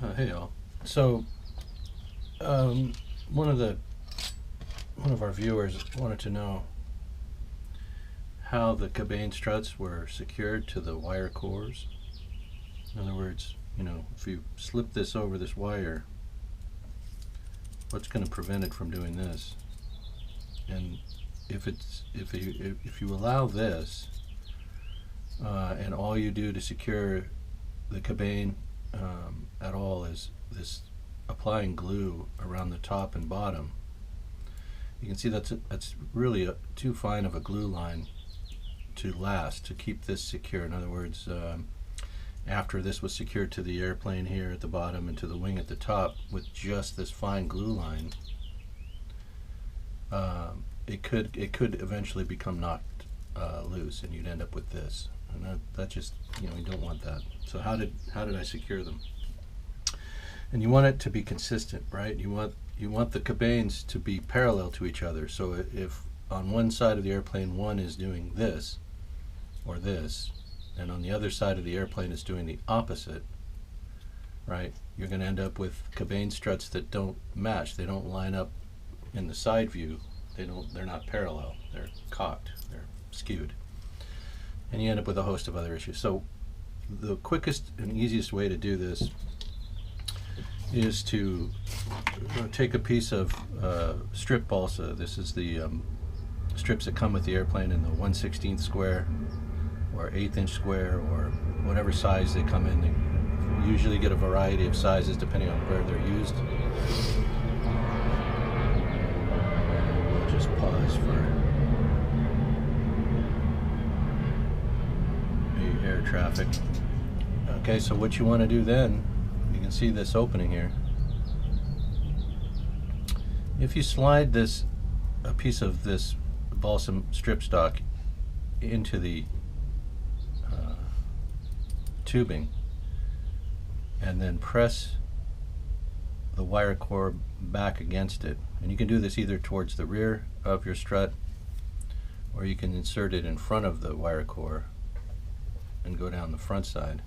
Hey all. So um, one of the one of our viewers wanted to know how the cabane struts were secured to the wire cores. In other words, if you slip this over this wire, what's going to prevent it from doing this? And if you allow this, and all you do to secure the cabane at all is this applying glue around the top and bottom, you can see that's really too fine of a glue line to last, to keep this secure. In other words, after this was secured to the airplane here at the bottom and to the wing at the top with just this fine glue line, it could eventually become knocked loose, and you'd end up with this. And that just, you don't want that. So how did I secure them? And you want it to be consistent, right? You want the cabanes to be parallel to each other. So if on one side of the airplane one is doing this or this, and on the other side of the airplane is doing the opposite, right? You're going to end up with cabane struts that don't match. They don't line up in the side view. They're not parallel. They're cocked. They're skewed. And you end up with a host of other issues. So the quickest and easiest way to do this is to take a piece of strip balsa. This is the strips that come with the airplane in the 1/16 square or 1/8 inch square or whatever size they come in. They usually get a variety of sizes depending on where they're used. We'll just pause for the air traffic. Okay, so what you want to do then, you can see this opening here. If you slide a piece of this balsa strip stock into the tubing and then press the wire core back against it, and you can do this either towards the rear of your strut or you can insert it in front of the wire core and go down the front side.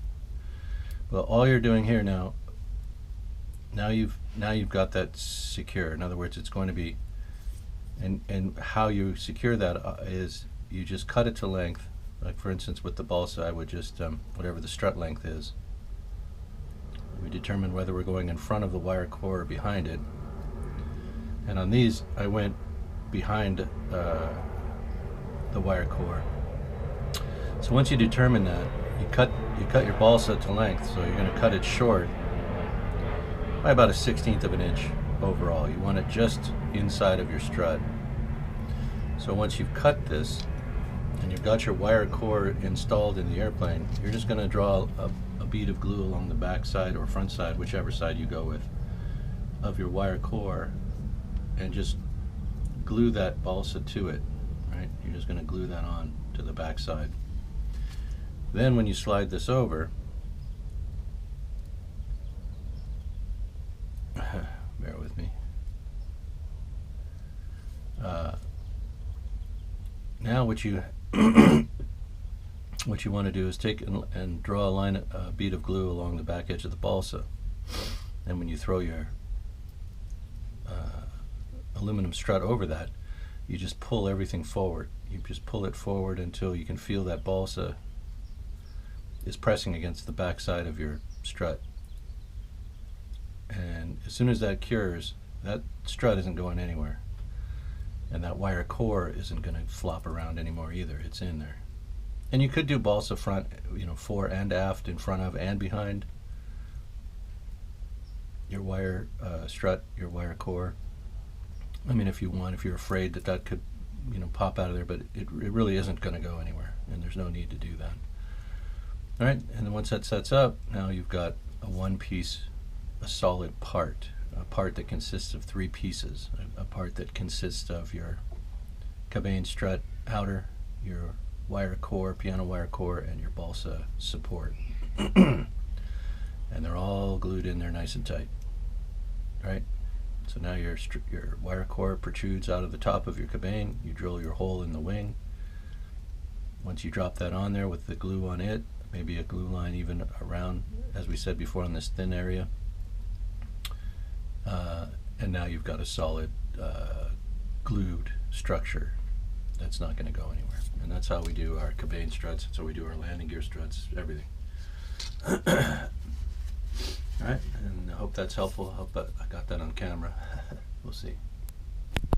Well, all you're doing here now you've got that secure. In other words, it's going to be, and how you secure that is you just cut it to length. Like for instance with the balsa, I would just whatever the strut length is, we determine whether we're going in front of the wire core or behind it. And on these I went behind the wire core. So once you determine that, you cut your balsa to length, so you're going to cut it short by about 1/16 of an inch overall. You want it just inside of your strut. So once you've cut this and you've got your wire core installed in the airplane, you're just going to draw a bead of glue along the back side or front side, whichever side you go with, of your wire core, and just glue that balsa to it, right? You're just going to glue that on to the back side. Then when you slide this over, bear with me. Now what you what you want to do is take and draw a bead of glue along the back edge of the balsa. And when you throw your aluminum strut over that, you just pull everything forward. You just pull it forward until you can feel that balsa is pressing against the back side of your strut. And as soon as that cures, that strut isn't going anywhere. And that wire core isn't going to flop around anymore either. It's in there. And you could do balsa front, fore and aft, in front of and behind your wire strut, your wire core. I mean, if you want, if you're afraid that could, pop out of there, but it really isn't going to go anywhere, and there's no need to do that. All right, and then once that sets up, now you've got a one-piece, a solid part, a part that consists of three pieces, a part that consists of your cabane strut outer, your wire core, piano wire core, and your balsa support. And they're all glued in there nice and tight, right? So now your wire core protrudes out of the top of your cabane. You drill your hole in the wing. Once you drop that on there with the glue on it, maybe a glue line even around, as we said before, on this thin area, and now you've got a solid glued structure that's not going to go anywhere. And that's how we do our cabane struts. That's how we do our landing gear struts, everything. All right, and I hope that's helpful. I hope I got that on camera. We'll see.